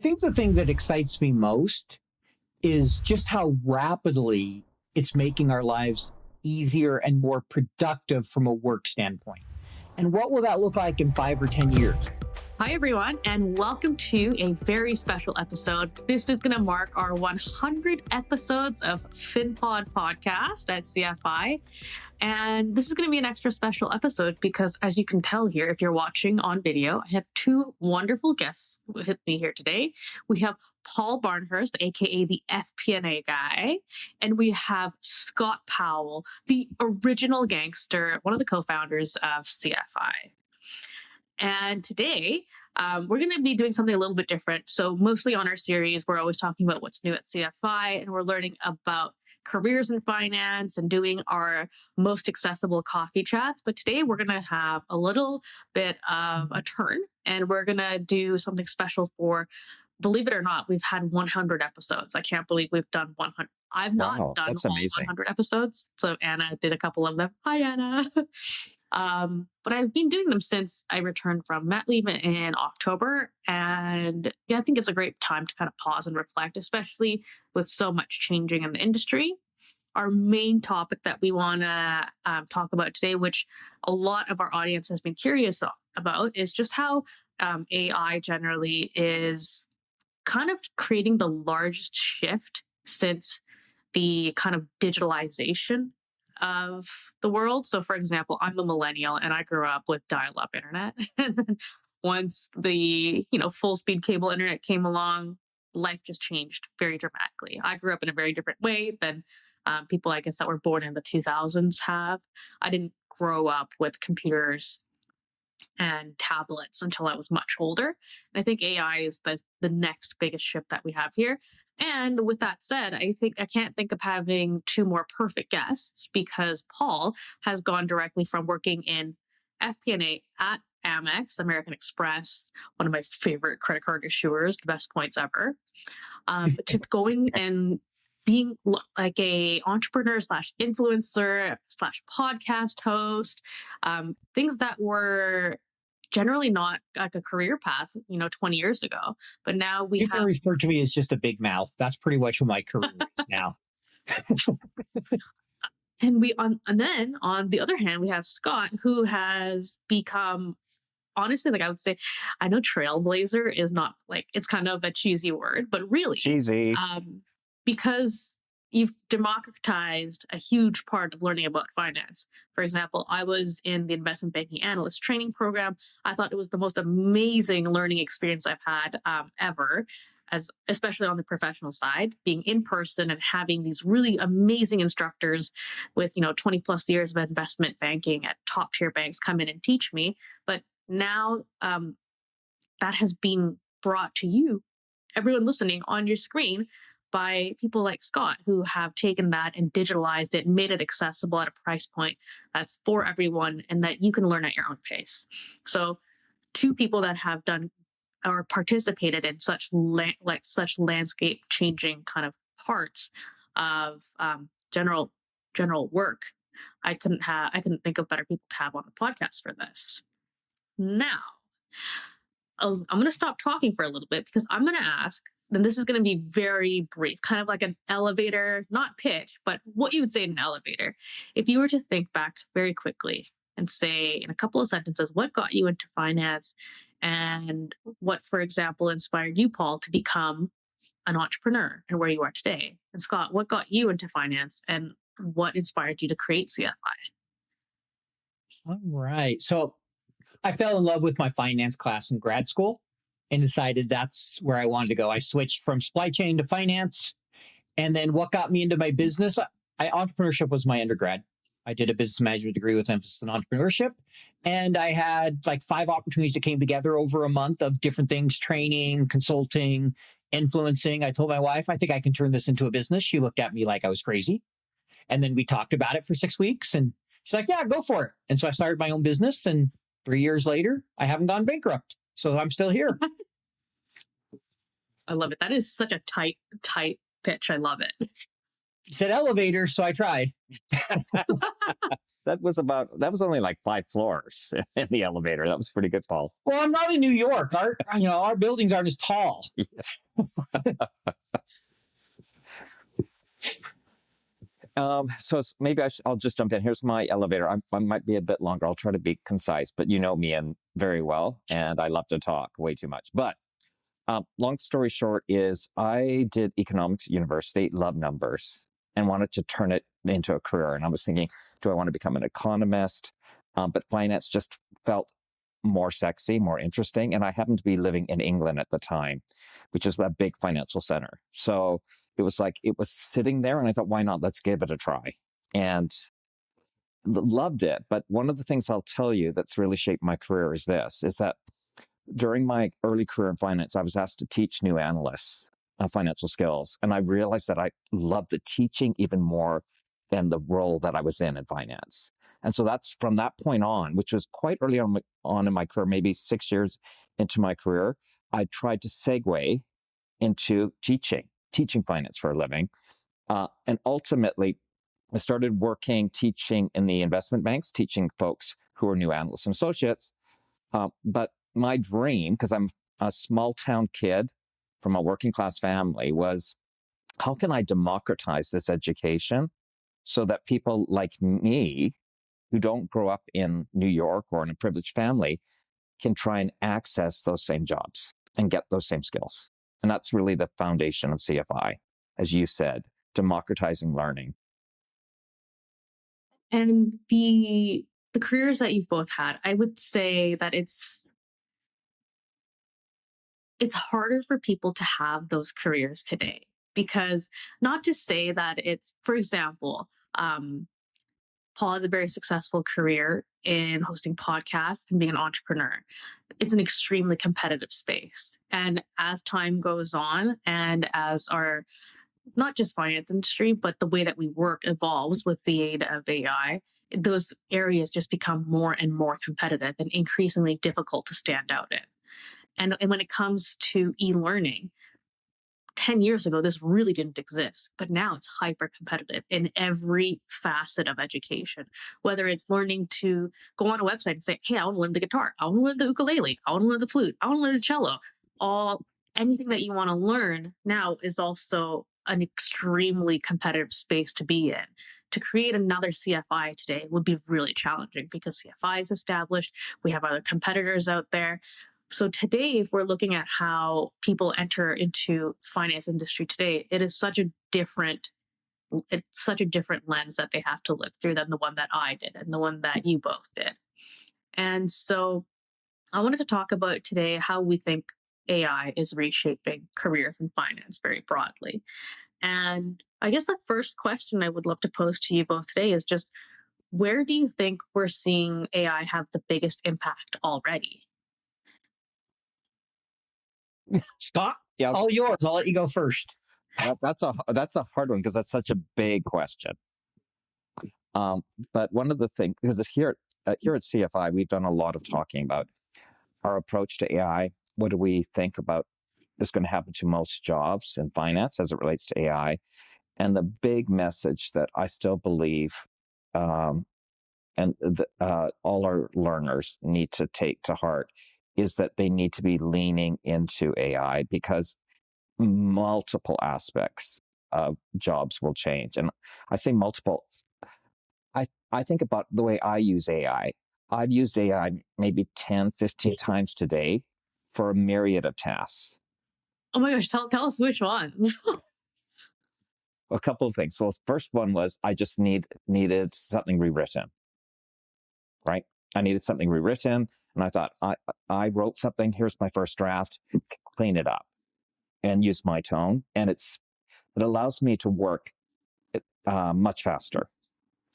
I think the thing that excites me most is just how rapidly it's making our lives easier and more productive from a work standpoint. And what will that look like in 5 or 10 years? Hi, everyone, and welcome to a very special episode. This is going to mark our 100 episodes of FinPod podcast at CFI. And this is going to be an extra special episode because, as you can tell here, if you're watching on video, I have two wonderful guests with me here today. We have Paul Barnhurst, aka the FP&A Guy, and we have Scott Powell, the original gangster, one of the co-founders of CFI. And today, we're going to be doing something a little bit different. So mostly on our series, we're always talking about what's new at CFI, and we're learning about careers in finance and doing our most accessible coffee chats. But today, we're going to have a little bit of a turn, and we're going to do something special for, believe it or not, we've had 100 episodes. I can't believe we've done 100. I've not done that's all amazing. 100 episodes. So Anna did a couple of them. Hi, Anna. But I've been doing them since I returned from mat leave in October. And yeah, I think it's a great time to kind of pause and reflect, especially with so much changing in the industry. Our main topic that we want to talk about today, which a lot of our audience has been curious about, is just how AI generally is kind of creating the largest shift since the kind of digitalization of the world. So for example, I'm a millennial and I grew up with dial-up internet. And then once the, full speed cable internet came along, life just changed very dramatically. I grew up in a very different way than people, I guess, that were born in the 2000s have. I didn't grow up with computers and tablets until I was much older. And I think AI is the next biggest shift that we have here. And with that said, I can't think of having two more perfect guests because Paul has gone directly from working in FP&A at Amex, American Express, one of my favorite credit card issuers, the best points ever, to going and being like a entrepreneur slash influencer slash podcast host, things that were generally not like a career path, 20 years ago. But now you can refer to me as just a big mouth. That's pretty much what my career is now. And then on the other hand, we have Scott, who has become, honestly, like I would say, I know trailblazer is not like, it's kind of a cheesy word, but really Cheesy. Because you've democratized a huge part of learning about finance. For example, I was in the investment banking analyst training program. I thought it was the most amazing learning experience I've had ever, especially on the professional side, being in person and having these really amazing instructors with 20 plus years of investment banking at top tier banks come in and teach me. But now that has been brought to you, everyone listening, on your screen by people like Scott, who have taken that and digitalized it and made it accessible at a price point that's for everyone and that you can learn at your own pace. So two people that have done or participated in such landscape changing kind of parts of general work. I couldn't think of better people to have on the podcast for this. Now, I'm going to stop talking for a little bit because I'm going to ask, and this is going to be very brief, kind of like an elevator, not pitch, but what you would say in an elevator. If you were to think back very quickly and say in a couple of sentences, what got you into finance and what, for example, inspired you, Paul, to become an entrepreneur and where you are today? And Scott, what got you into finance and what inspired you to create CFI? All right. So I fell in love with my finance class in grad school and decided that's where I wanted to go. I switched from supply chain to finance. And then what got me into my business, entrepreneurship was my undergrad. I did a business management degree with emphasis on entrepreneurship. And I had like 5 opportunities that came together over a month of different things: training, consulting, influencing. I told my wife, I think I can turn this into a business. She looked at me like I was crazy. And then we talked about it for 6 weeks and she's like, yeah, go for it. And so I started my own business. And 3 years later, I haven't gone bankrupt. So I'm still here. I love it. That is such a tight pitch. I love it. You said elevator, so I tried. that was only like 5 floors in the elevator. That was pretty good, Paul. Well, I'm not in New York. Our buildings aren't as tall. So maybe I'll just jump in. Here's my elevator. I might be a bit longer. I'll try to be concise, but you know me and very well, and I love to talk way too much. But long story short is I did economics at university, love numbers, and wanted to turn it into a career. And I was thinking, do I want to become an economist? But finance just felt more sexy, more interesting. And I happened to be living in England at the time, which is a big financial center. So it was sitting there and I thought, why not? Let's give it a try. And loved it. But one of the things I'll tell you that's really shaped my career is that during my early career in finance, I was asked to teach new analysts financial skills. And I realized that I loved the teaching even more than the role that I was in finance. And so that's from that point on, which was quite early on in my career, maybe 6 years into my career, I tried to segue into teaching finance for a living. And ultimately, I started teaching in the investment banks, teaching folks who are new analysts and associates. But my dream, because I'm a small town kid from a working class family, was how can I democratize this education so that people like me who don't grow up in New York or in a privileged family can try and access those same jobs and get those same skills. And that's really the foundation of CFI, as you said, democratizing learning. And the careers that you've both had, I would say that it's harder for people to have those careers today, because not to say that it's, for example, Paul has a very successful career in hosting podcasts and being an entrepreneur. It's an extremely competitive space. And as time goes on and as our, not just finance industry, but the way that we work evolves with the aid of AI, those areas just become more and more competitive and increasingly difficult to stand out in. And when it comes to e-learning, 10 years ago, this really didn't exist, but now it's hyper competitive in every facet of education, whether it's learning to go on a website and say, hey, I want to learn the guitar. I want to learn the ukulele. I want to learn the flute. I want to learn the cello. Anything that you want to learn now is also an extremely competitive space to be in. To create another CFI today would be really challenging because CFI is established. We have other competitors out there. So today, if we're looking at how people enter into finance industry today, it's such a different lens that they have to look through than the one that I did and the one that you both did. And so I wanted to talk about today how we think AI is reshaping careers in finance very broadly. And I guess the first question I would love to pose to you both today is just, where do you think we're seeing AI have the biggest impact already? Scott, Yeah, all yours. I'll let you go first. that's a hard one because that's such a big question. But one of the things, because here at CFI, we've done a lot of talking about our approach to AI. What do we think about is going to happen to most jobs in finance as it relates to AI? And the big message that I still believe, all our learners need to take to heart, is that they need to be leaning into AI because multiple aspects of jobs will change. And I say multiple. I think about the way I use AI. I've used AI maybe 10, 15 times today for a myriad of tasks. Oh my gosh, tell us which ones. A couple of things. Well, first one was I just needed something rewritten, right? I needed something rewritten. And I thought, I wrote something. Here's my first draft. Clean it up and use my tone. And it allows me to work much faster.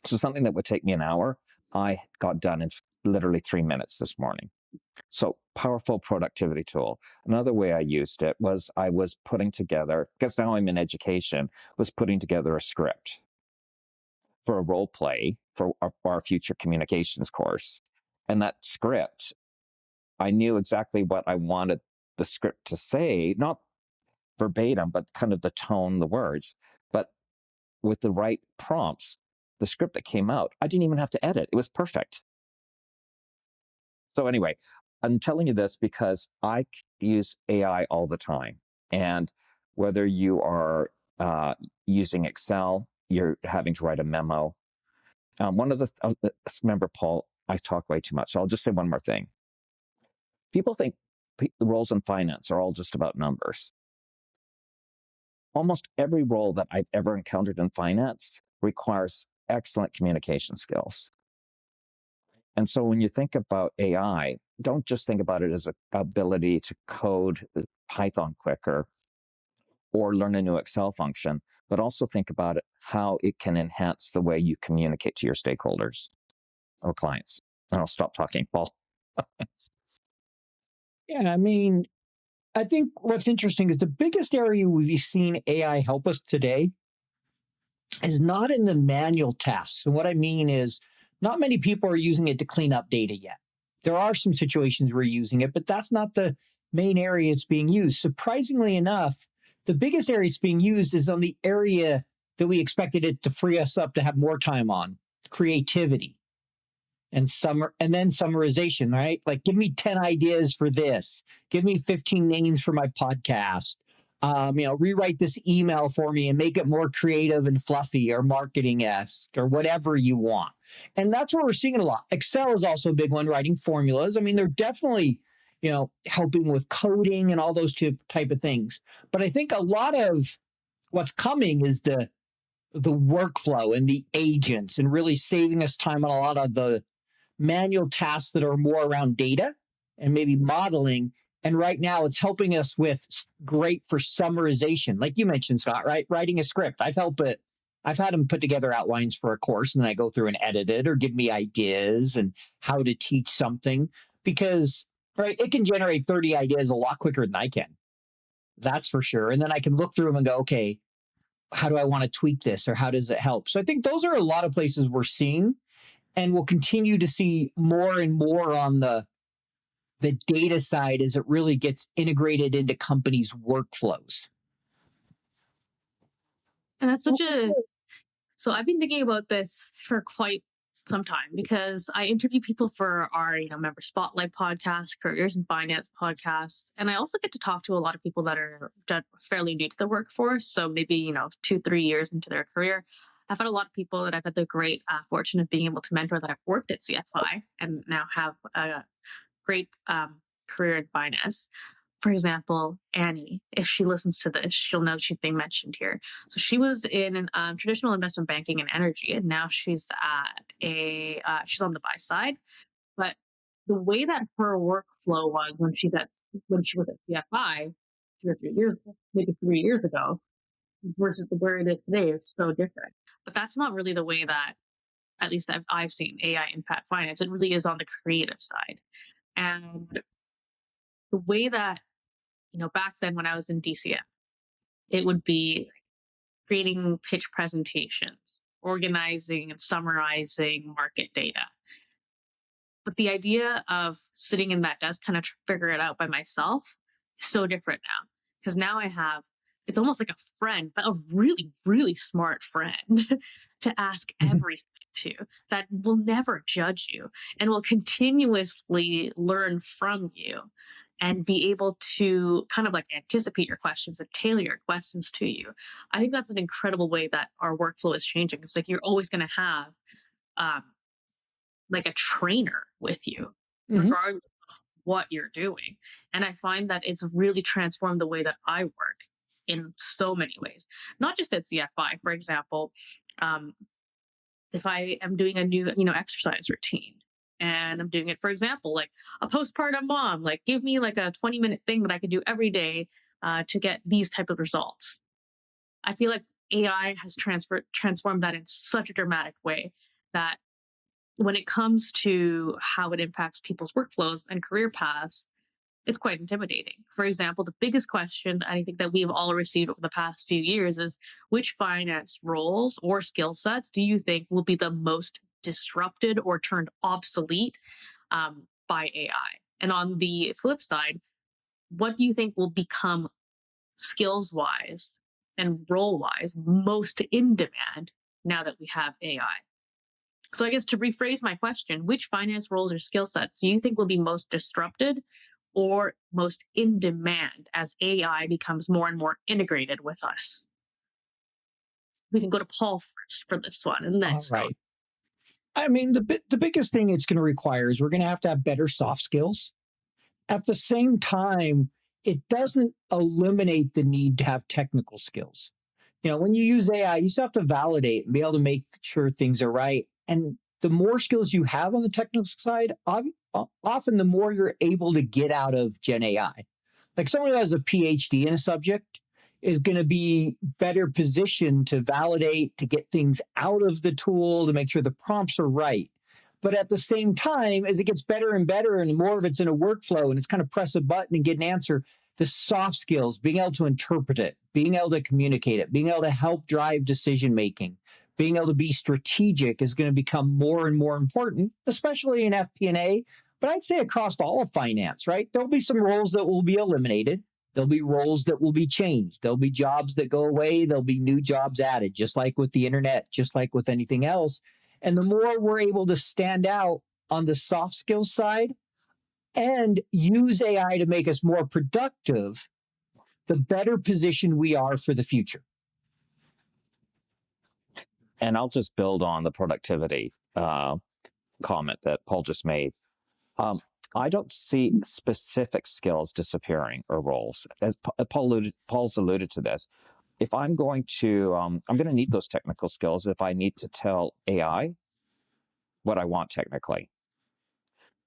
So something that would take me an hour, I got done in literally 3 minutes this morning. So powerful productivity tool. Another way I used it was I was putting together, because now I'm in education, was putting together a script for a role play for our future communications course. And that script, I knew exactly what I wanted the script to say, not verbatim, but kind of the tone, the words. But with the right prompts, the script that came out, I didn't even have to edit. It was perfect. So anyway, I'm telling you this because I use AI all the time. And whether you are using Excel, you're having to write a memo. One of the, remember, Paul, I talk way too much. So I'll just say one more thing. People think the roles in finance are all just about numbers. Almost every role that I've ever encountered in finance requires excellent communication skills. And so when you think about AI, don't just think about it as an ability to code Python quicker or learn a new Excel function, but also think about it, how it can enhance the way you communicate to your stakeholders or clients. And I'll stop talking, Paul. Yeah, I mean, I think what's interesting is the biggest area we've seen AI help us today is not in the manual tasks. And what I mean is, not many people are using it to clean up data yet. There are some situations we're using it, but that's not the main area it's being used. Surprisingly enough, the biggest area it's being used is on the area that we expected it to free us up to have more time on: creativity and then summarization, right? Like, give me 10 ideas for this. Give me 15 names for my podcast. Rewrite this email for me and make it more creative and fluffy or marketing-esque or whatever you want. And that's where we're seeing it a lot. Excel is also a big one, writing formulas. I mean, they're definitely, helping with coding and all those type of things. But I think a lot of what's coming is the workflow and the agents, and really saving us time on a lot of the manual tasks that are more around data and maybe modeling. And right now it's helping us with great for summarization. Like you mentioned, Scott, right? Writing a script. I've had them put together outlines for a course, and then I go through and edit it, or give me ideas and how to teach something, because, right, it can generate 30 ideas a lot quicker than I can. That's for sure. And then I can look through them and go, okay, how do I want to tweak this, or how does it help? So I think those are a lot of places we're seeing, and we'll continue to see more and more on the data side as it really gets integrated into companies' workflows. And that's so I've been thinking about this for quite some time, because I interview people for our, member spotlight podcast, careers in finance podcast. And I also get to talk to a lot of people that are fairly new to the workforce. So maybe, 2-3 years into their career. I've had a lot of people that I've had the great fortune of being able to mentor that have worked at CFI and now have a great career in finance. For example, Annie, if she listens to this, she'll know she's being mentioned here. So she was in traditional investment banking and energy, and now she's she's on the buy side. But the way that her workflow was when she was at CFI 2 or 3 years ago, maybe 3 years ago, versus where it is today, is so different. But that's not really the way that, at least I've seen AI impact finance. It really is on the creative side. And the way that, back then when I was in DCM, it would be creating pitch presentations, organizing and summarizing market data. But the idea of sitting in that desk, kind of figure it out by myself, is so different now. Because now it's almost like a friend, but a really, really smart friend to ask everything to, that will never judge you and will continuously learn from you and be able to kind of like anticipate your questions and tailor your questions to you. I think that's an incredible way that our workflow is changing. It's like you're always going to have like a trainer with you, regardless of what you're doing. And I find that it's really transformed the way that I work in so many ways, not just at CFI. For example, if I am doing a new, exercise routine, and I'm doing it, for example, like a postpartum mom, like give me like a 20-minute thing that I could do every day to get these type of results. I feel like AI has transformed that in such a dramatic way that when it comes to how it impacts people's workflows and career paths, it's quite intimidating. For example, the biggest question I think that we've all received over the past few years is, which finance roles or skill sets do you think will be the most disrupted or turned obsolete by AI? And on the flip side, what do you think will become skills-wise and role-wise most in demand now that we have AI. So I guess to rephrase my question, which finance roles or skill sets do you think will be most disrupted or most in demand as AI becomes more and more integrated with us? We can go to Paul first for this one, and then All Scott. right. I mean, the biggest thing it's going to require is we're going to have better soft skills. At the same time, it doesn't eliminate the need to have technical skills. When you use AI, you still have to validate and be able to make sure things are right. And the more skills you have on the technical side, often the more you're able to get out of Gen AI. Like someone who has a PhD in a subject is going to be better positioned to validate, to get things out of the tool, to make sure the prompts are right. But at the same time, as it gets better and better and more of it's in a workflow and it's kind of press a button and get an answer, the soft skills, being able to interpret it, being able to communicate it, being able to help drive decision-making, being able to be strategic is going to become more and more important, especially in FP&A, but I'd say across all of finance, right? There'll be some roles that will be eliminated. There'll be roles that will be changed. There'll be jobs that go away. There'll be new jobs added, just like with the internet, just like with anything else. And the more we're able to stand out on the soft skills side and use AI to make us more productive, the better position we are for the future. And I'll just build on the productivity comment that Paul just made. I don't see specific skills disappearing or roles. As Paul's alluded to this. If I'm going to need those technical skills if I need to tell AI what I want technically.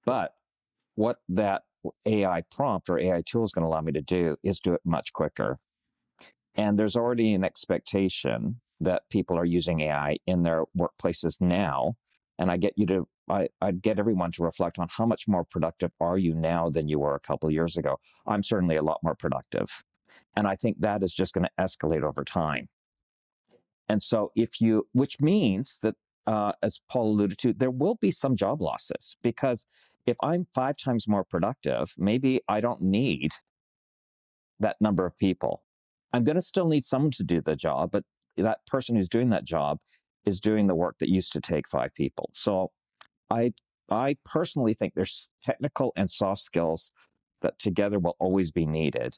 But what that AI prompt or AI tool is going to allow me to do is do it much quicker. And there's already an expectation that people are using AI in their workplaces now. And I'd get everyone to reflect on how much more productive are you now than you were a couple of years ago. I'm certainly a lot more productive. And I think that is just going to escalate over time. And so which means that, as Paul alluded to, there will be some job losses, because if I'm 5 times more productive, maybe I don't need that number of people. I'm going to still need someone to do the job, but that person who's doing that job is doing the work that used to take 5 people. So I personally think there's technical and soft skills that together will always be needed.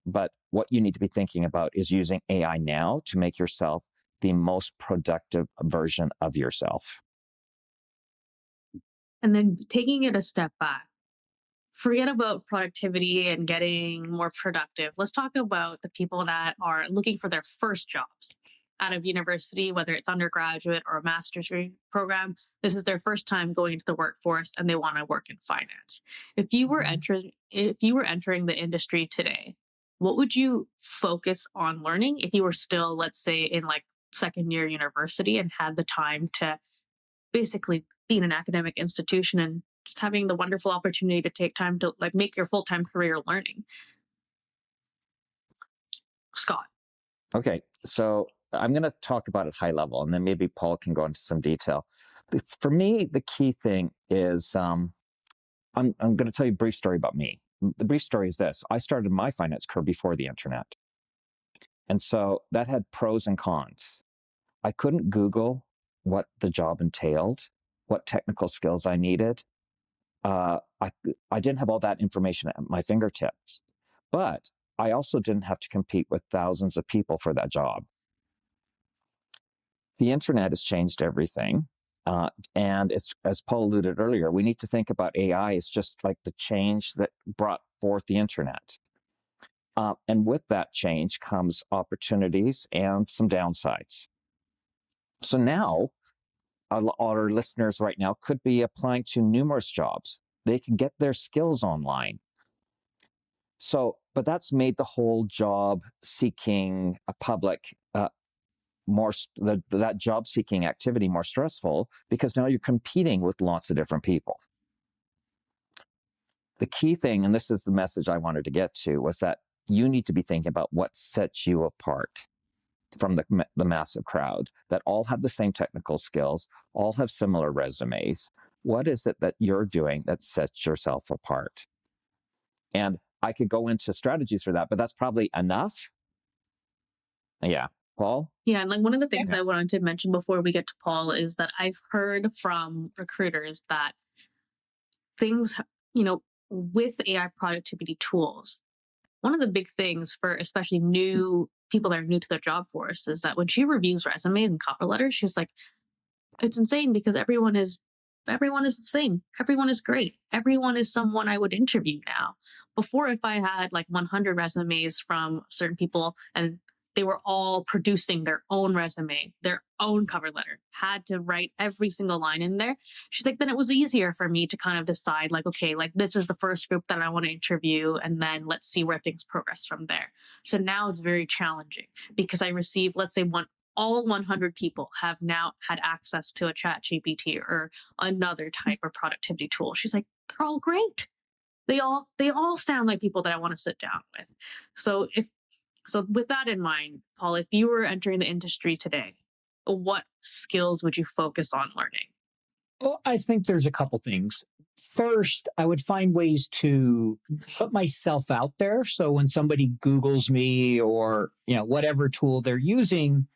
But what you need to be thinking about is using AI now to make yourself the most productive version of yourself. And then taking it a step back, forget about productivity and getting more productive. Let's talk about the people that are looking for their first jobs out of university, whether it's undergraduate or a master's program. This is their first time going into the workforce and they want to work in finance. If you were entering the industry today, what would you focus on learning if you were still, let's say, in like second year university and had the time to basically be in an academic institution and just having the wonderful opportunity to take time to like make your full-time career learning? Scott. Okay, so I'm going to talk about it high level, and then maybe Paul can go into some detail. For me, the key thing is I'm going to tell you a brief story about me. The brief story is this. I started my finance career before the internet. And so that had pros and cons. I couldn't Google what the job entailed, what technical skills I needed. I didn't have all that information at my fingertips. But I also didn't have to compete with thousands of people for that job. The internet has changed everything. And as Paul alluded earlier, we need to think about AI as just like the change that brought forth the internet. And with that change comes opportunities and some downsides. So now, our listeners right now could be applying to numerous jobs. They can get their skills online. But that's made the whole job seeking that job seeking activity more stressful, because now you're competing with lots of different people. The key thing, and this is the message I wanted to get to, was that you need to be thinking about what sets you apart from the massive crowd that all have the same technical skills, all have similar resumes. What is it that you're doing that sets yourself apart? And I could go into strategies for that, but that's probably enough. Yeah. Paul? Yeah, and like one of the things Yeah. I wanted to mention before we get to Paul is that I've heard from recruiters that things, with AI productivity tools, one of the big things for especially new people that are new to their job force is that when she reviews resumes and cover letters, she's like, it's insane because everyone is the same. Everyone is great. Everyone is someone I would interview now. Before, if I had like 100 resumes from certain people and they were all producing their own resume, their own cover letter, had to write every single line in there. She's like, then it was easier for me to kind of decide, like, okay, like this is the first group that I want to interview, and then let's see where things progress from there. So now it's very challenging because I receive, let's say, all 100 people have now had access to a ChatGPT or another type of productivity tool. She's like, they're all great. They all sound like people that I want to sit down with. So with that in mind, Paul, if you were entering the industry today, what skills would you focus on learning? Well, I think there's a couple things. First, I would find ways to put myself out there. So when somebody Googles me or, whatever tool they're using,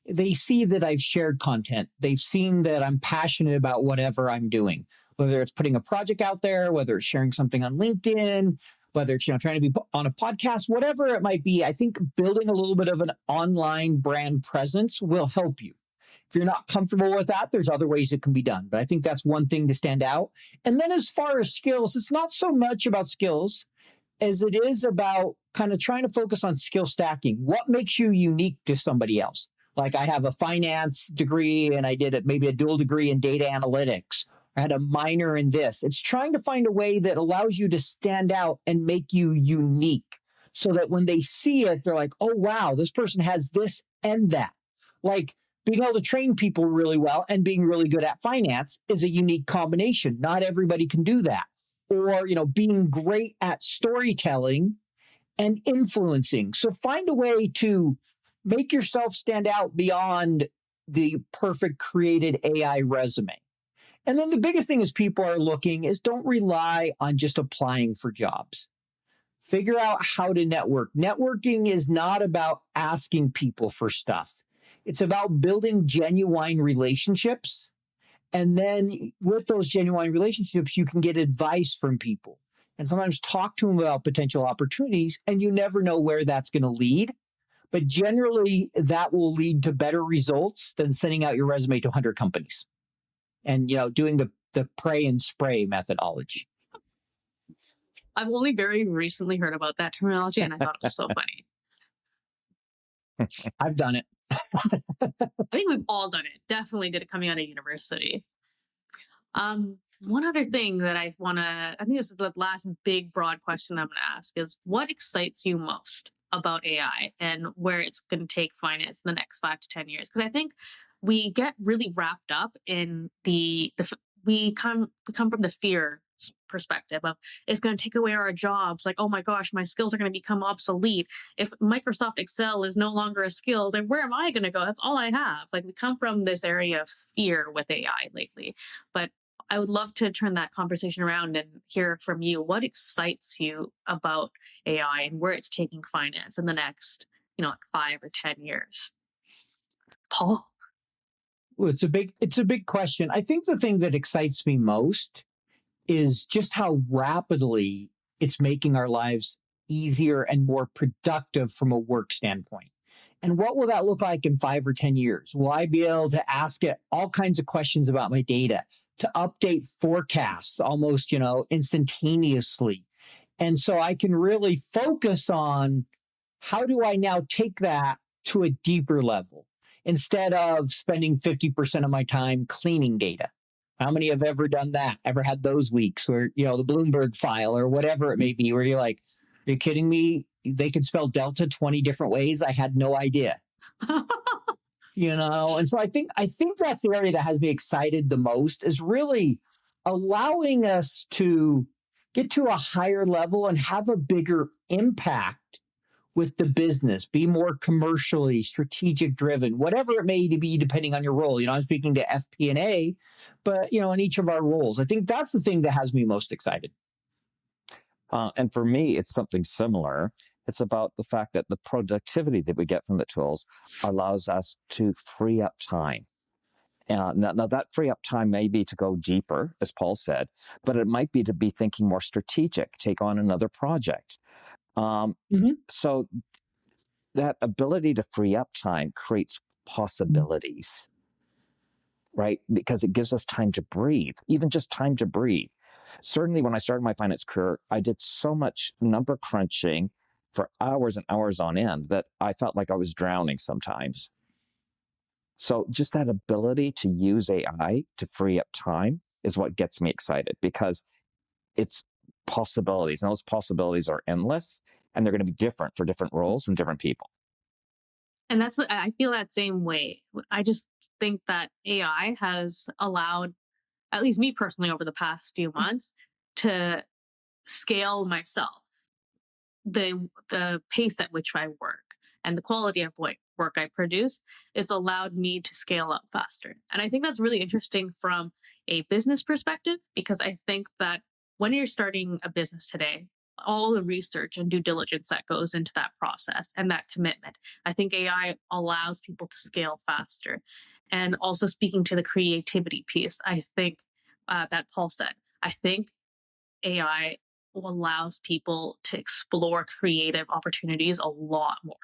they see that I've shared content. They've seen that I'm passionate about whatever I'm doing, whether it's putting a project out there, whether it's sharing something on LinkedIn, whether it's, trying to be on a podcast, whatever it might be. I think building a little bit of an online brand presence will help you. If you're not comfortable with that, there's other ways it can be done. But I think that's one thing to stand out. And then as far as skills, it's not so much about skills as it is about kind of trying to focus on skill stacking. What makes you unique to somebody else? Like I have a finance degree and I did maybe a dual degree in data analytics. I had a minor in this. It's trying to find a way that allows you to stand out and make you unique so that when they see it, they're like, oh, wow, this person has this and that. Like being able to train people really well and being really good at finance is a unique combination. Not everybody can do that. Or, being great at storytelling and influencing. So find a way to make yourself stand out beyond the perfect created AI resume. And then the biggest thing is people are looking is don't rely on just applying for jobs. Figure out how to network. Networking is not about asking people for stuff. It's about building genuine relationships. And then with those genuine relationships, you can get advice from people and sometimes talk to them about potential opportunities. And you never know where that's going to lead. But generally, that will lead to better results than sending out your resume to 100 companies and, doing the pray and spray methodology. I've only very recently heard about that terminology, and I thought it was so funny. I've done it. I think we've all done it. Definitely did it coming out of university. One other thing that I think this is the last big broad question I'm going to ask is what excites you most about AI and where it's going to take finance in the next 5 to 10 years? Because I think we get really wrapped up in we come from the fear perspective of it's going to take away our jobs. Like, oh my gosh, my skills are going to become obsolete. If Microsoft Excel is no longer a skill, then where am I going to go? That's all I have. Like we come from this area of fear with AI lately. But I would love to turn that conversation around and hear from you. What excites you about AI and where it's taking finance in the next, 5 or 10 years? Paul? Well, it's a big question. I think the thing that excites me most is just how rapidly it's making our lives easier and more productive from a work standpoint. And what will that look like in 5 or 10 years? Will I be able to ask it all kinds of questions about my data, to update forecasts almost, instantaneously? And so I can really focus on how do I now take that to a deeper level instead of spending 50% of my time cleaning data. How many have ever done that? Ever had those weeks where, the Bloomberg file or whatever it may be, where you're like, are you kidding me? They could spell Delta 20 different ways. I had no idea. And so I think that's the area that has me excited the most is really allowing us to get to a higher level and have a bigger impact with the business, be more commercially strategic driven, whatever it may be, depending on your role. I'm speaking to FP&A, but, in each of our roles, I think that's the thing that has me most excited. And for me, it's something similar. It's about the fact that the productivity that we get from the tools allows us to free up time. Now, that free up time may be to go deeper, as Paul said, but it might be to be thinking more strategic, take on another project. So that ability to free up time creates possibilities, right? Because it gives us time to breathe, even just time to breathe. Certainly, when I started my finance career, I did so much number crunching for hours and hours on end that I felt like I was drowning sometimes. So just that ability to use AI to free up time is what gets me excited, because it's possibilities, and those possibilities are endless, and they're going to be different for different roles and different people. And I feel that same way. I just think that AI has allowed, at least me personally, over the past few months, to scale myself. The pace at which I work and the quality of work I produce, it's allowed me to scale up faster. And I think that's really interesting from a business perspective, because I think that when you're starting a business today, all the research and due diligence that goes into that process and that commitment, I think AI allows people to scale faster. And also, speaking to the creativity piece, I think that Paul said, I think AI allows people to explore creative opportunities a lot more.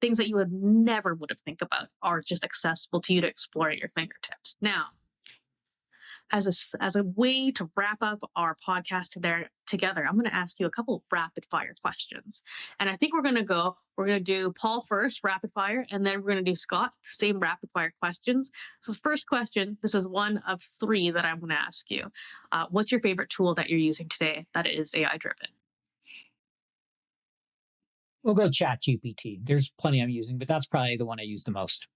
Things that you would never would have think about are just accessible to you to explore at your fingertips. Now, as a way to wrap up our podcast together, I'm going to ask you a couple of rapid fire questions. And I think we're going to do Paul first, rapid fire, and then we're going to do Scott, same rapid fire questions. So the first question, this is one of 3 that I'm going to ask you. What's your favorite tool that you're using today that is AI driven? We'll go ChatGPT. There's plenty I'm using, but that's probably the one I use the most.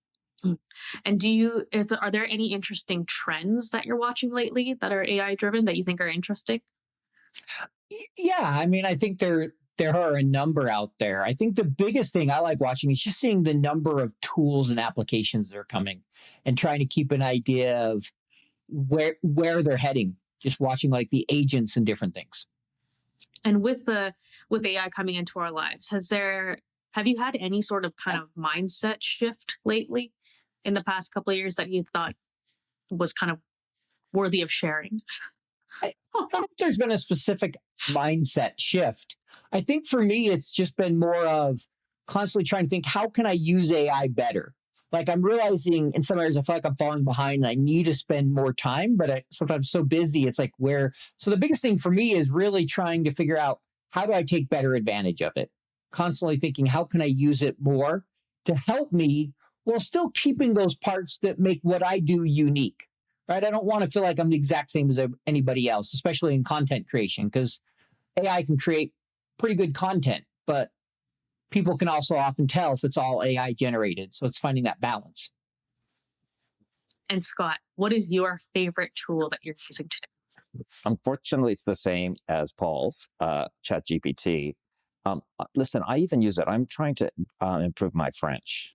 And are there any interesting trends that you're watching lately that are AI driven that you think are interesting? Yeah, I mean, I think there are a number out there. I think the biggest thing I like watching is just seeing the number of tools and applications that are coming, and trying to keep an idea of where they're heading. Just watching like the agents and different things. And with AI coming into our lives, have you had any sort of kind of mindset shift lately in the past couple of years that you thought was kind of worthy of sharing? I don't know if there's been a specific mindset shift. I think for me, it's just been more of constantly trying to think, how can I use AI better? Like, I'm realizing in some areas, I feel like I'm falling behind and I need to spend more time, but sometimes so busy, it's like so the biggest thing for me is really trying to figure out, how do I take better advantage of it? Constantly thinking, how can I use it more to help me while still keeping those parts that make what I do unique, right? I don't want to feel like I'm the exact same as anybody else, especially in content creation, because AI can create pretty good content, but people can also often tell if it's all AI generated. So it's finding that balance. And Scott, what is your favorite tool that you're using today? Unfortunately, it's the same as Paul's, ChatGPT. Listen, I even use it. I'm trying to improve my French.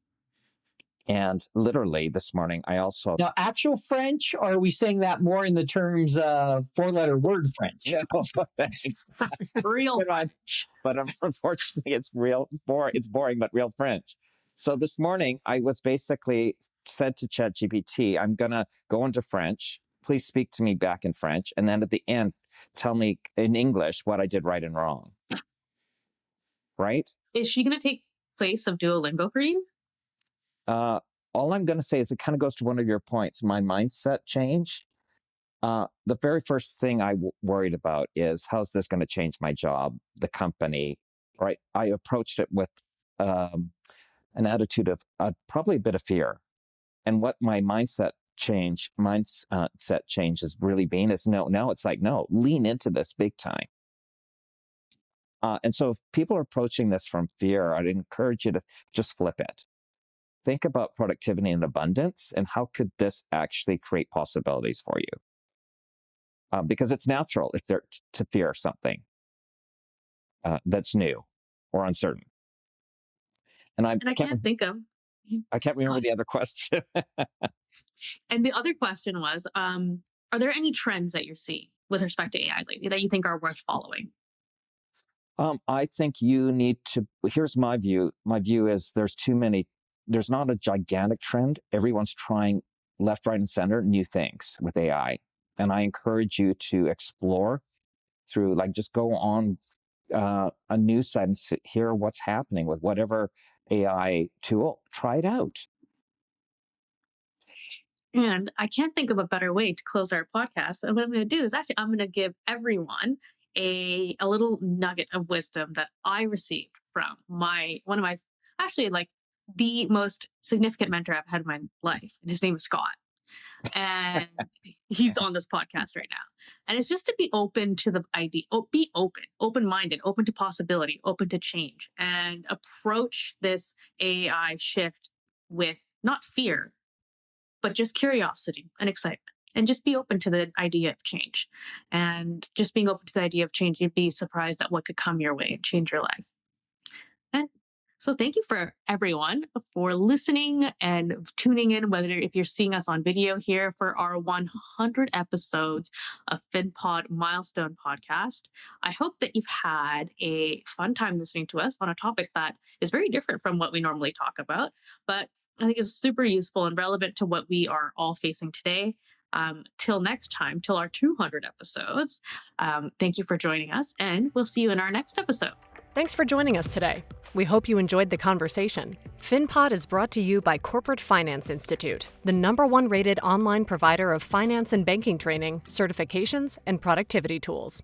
And literally this morning, I also... Now, actual French, or are we saying that more in the terms of 4-letter word French? No, Real French. But unfortunately, it's boring, but real French. So this morning, I was basically said to ChatGPT, I'm going to go into French. Please speak to me back in French. And then at the end, tell me in English what I did right and wrong. Right? Is she going to take place of Duolingo for you? All I'm going to say is it kind of goes to one of your points, my mindset change. The very first thing I worried about is, how's this going to change my job, the company, right? I approached it with an attitude of probably a bit of fear. And what my mindset change has really been is now it's like, no, lean into this big time. And so if people are approaching this from fear, I'd encourage you to just flip it. Think about productivity and abundance, and how could this actually create possibilities for you? Because it's natural if they're to fear something that's new or uncertain. And I can't think of. I can't remember the other question. And the other question was, are there any trends that you're seeing with respect to AI lately that you think are worth following? I think you need to. Here's my view. My view is there's too many. There's not a gigantic trend. Everyone's trying left, right, and center new things with AI, and I encourage you to explore through, like, just go on a news site and hear what's happening with whatever AI tool. Try it out. And I can't think of a better way to close our podcast. And what I'm going to do is actually I'm going to give everyone a little nugget of wisdom that I received from one of my actually like the most significant mentor I've had in my life. And his name is Scott. And he's on this podcast right now. And it's just to be open to the idea, be open-minded, open to possibility, open to change, and approach this AI shift with not fear, but just curiosity and excitement. And just be open to the idea of change. And just being open to the idea of change, you'd be surprised at what could come your way and change your life. And so thank you for everyone for listening and tuning in, whether if you're seeing us on video here for our 100 episodes of FinPod Milestone Podcast. I hope that you've had a fun time listening to us on a topic that is very different from what we normally talk about, but I think is super useful and relevant to what we are all facing today. Till next time, till our 200 episodes, thank you for joining us, and we'll see you in our next episode. Thanks for joining us today. We hope you enjoyed the conversation. FinPod is brought to you by Corporate Finance Institute, the #1 rated online provider of finance and banking training, certifications, and productivity tools.